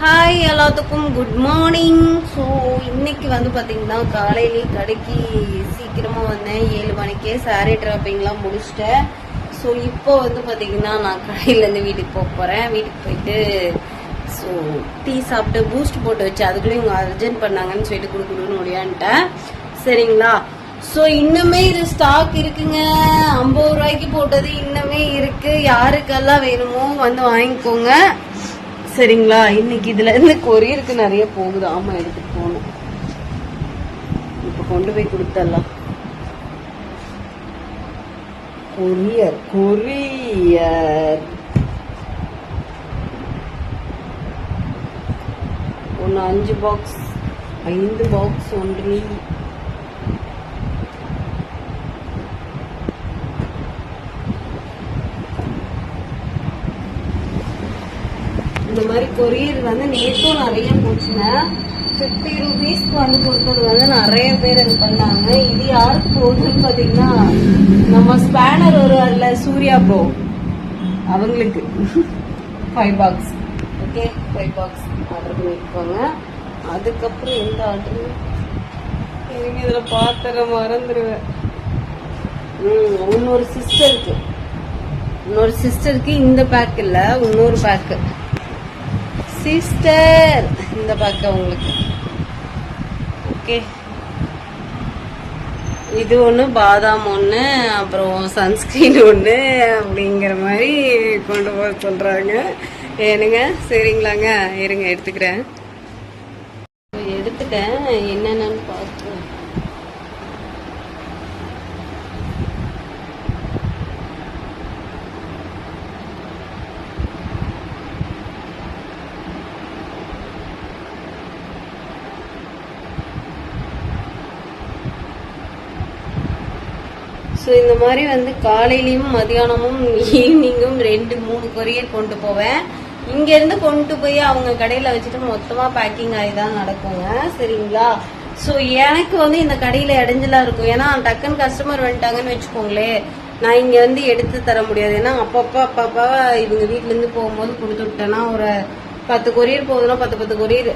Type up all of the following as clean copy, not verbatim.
Hi எல்லாத்துக்கும் good morning. So இன்னைக்கு வந்து பார்த்தீங்கன்னா காலையிலேயே கடைக்கு சீக்கிரமாக வந்தேன். 7 மணிக்கே சாரீ ட்ராப்பிங்லாம் முடிச்சிட்டேன். ஸோ இப்போ வந்து பார்த்தீங்கன்னா நான் கடையிலேருந்து வீட்டுக்கு போக போகிறேன். வீட்டுக்கு போயிட்டு ஸோ டீ சாப்பிட்டு பூஸ்ட் போட்டு வச்சு அதுக்குள்ளே இவங்க அர்ஜென்ட் பண்ணாங்கன்னு சொல்லிட்டு கொடுக்கணும்னு முடியான்ட்டேன். சரிங்களா? ஸோ இன்னுமே இது ஸ்டாக் இருக்குங்க. 50 ரூபாய்க்கு போட்டது இன்னுமே இருக்கு. யாருக்கெல்லாம் வேணுமோ வந்து வாங்கிக்கோங்க. சரிங்களா? இன்னைக்கு இதுல இருந்து கொரியருக்கு நிறைய போகுது. ஆமா, எடுத்துட்டு போகணும். இப்ப கொண்டு போய் கொடுத்தலாம். கொரியர் கொரியர் ஒன்னு 5 பாக்ஸ் 5 பாக்ஸ் ஒன்றி. இந்த மாதிரி கொரியர் வந்து நேற்றும் நிறைய போச்சுங்க. 50 ரூபீஸ்க்கு வந்து கொடுத்தது வந்து நிறைய பேர் இது பண்ணாங்க. இது யாருக்கு போகுதுன்னு பாத்தீங்கன்னா நம்ம ஸ்பேனர் ஒரு அல்ல சூர்யா ப்ரோ அவங்களுக்கு 5 பாக்ஸ். ஓகே, 5 பாக்ஸ் ஆர்டர் பண்ணிருப்பாங்க. அதுக்கப்புறம் எந்த ஆர்டர் இதுல பாத்திர மறந்துடுவேன். இன்னொரு சிஸ்டருக்கு இந்த பேக் இல்ல, இன்னொரு பேக்கு சிஸ்டர் இந்த பேக் உங்களுக்கு. ஓகே, இது ஒன்று, பாதாம் ஒன்று, அப்புறம் சன்ஸ்கிரீன் ஒன்று அப்படிங்கிற மாதிரி கொண்டு போக சொல்கிறாங்க. ஏனுங்க? சரிங்களாங்க, இருங்க எடுத்துக்கிறேன். எடுத்துட்டேன், என்னென்னு பார்ப்போம். ஸோ இந்த மாதிரி வந்து காலையிலையும் மதியானமும் ஈவினிங்கும் 2-3 கொரியர் கொண்டு போவேன். இங்கேருந்து கொண்டு போய் அவங்க கடையில் வச்சுட்டு மொத்தமாக பேக்கிங் ஆகி தான் நடக்குங்க. சரிங்களா? ஸோ எனக்கு வந்து இந்த கடையில் இடைஞ்சலாக இருக்கும். ஏன்னா டக்குன்னு கஸ்டமர் வந்துட்டாங்கன்னு வச்சுக்கோங்களேன், நான் இங்கே வந்து எடுத்து தர முடியாது. ஏன்னா அப்பப்போ இவங்க வீட்டிலேருந்து போகும்போது கொடுத்து விட்டேன்னா ஒரு 10 கொரியர் போகுதுன்னா 10 கொரியர்,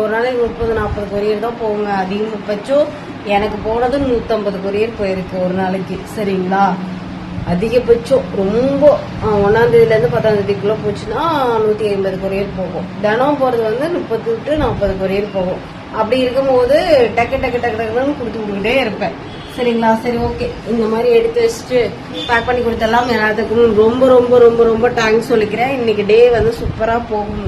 ஒரு நாளைக்கு 30-40 கொரியர் தான் போகுங்க. அதிகபட்சம் எனக்கு போனது 150 கொரியர் போயிருக்கு ஒரு நாளைக்கு. சரிங்களா? அதிகபட்சம் ரொம்ப 1ஆம் தேதியிலேருந்து 10ஆம் தேதிக்குள்ள போச்சுன்னா 150 கொரியர் போகும். தினம் போறது வந்து 30-40 கொரியர் போகும். அப்படி இருக்கும்போது டக்கு டக்கு டக்கு டக்குன்னு கொடுத்துக்கிட்டே இருப்பேன். சரிங்களா? சரி, ஓகே. இந்த மாதிரி எடுத்து வச்சுட்டு பேக் பண்ணி கொடுத்தெல்லாம் எல்லாத்துக்கும் ரொம்ப ரொம்ப ரொம்ப ரொம்ப தேங்க்ஸ் சொல்லிக்கிறேன். இன்னைக்கு டே வந்து சூப்பரா போகும்.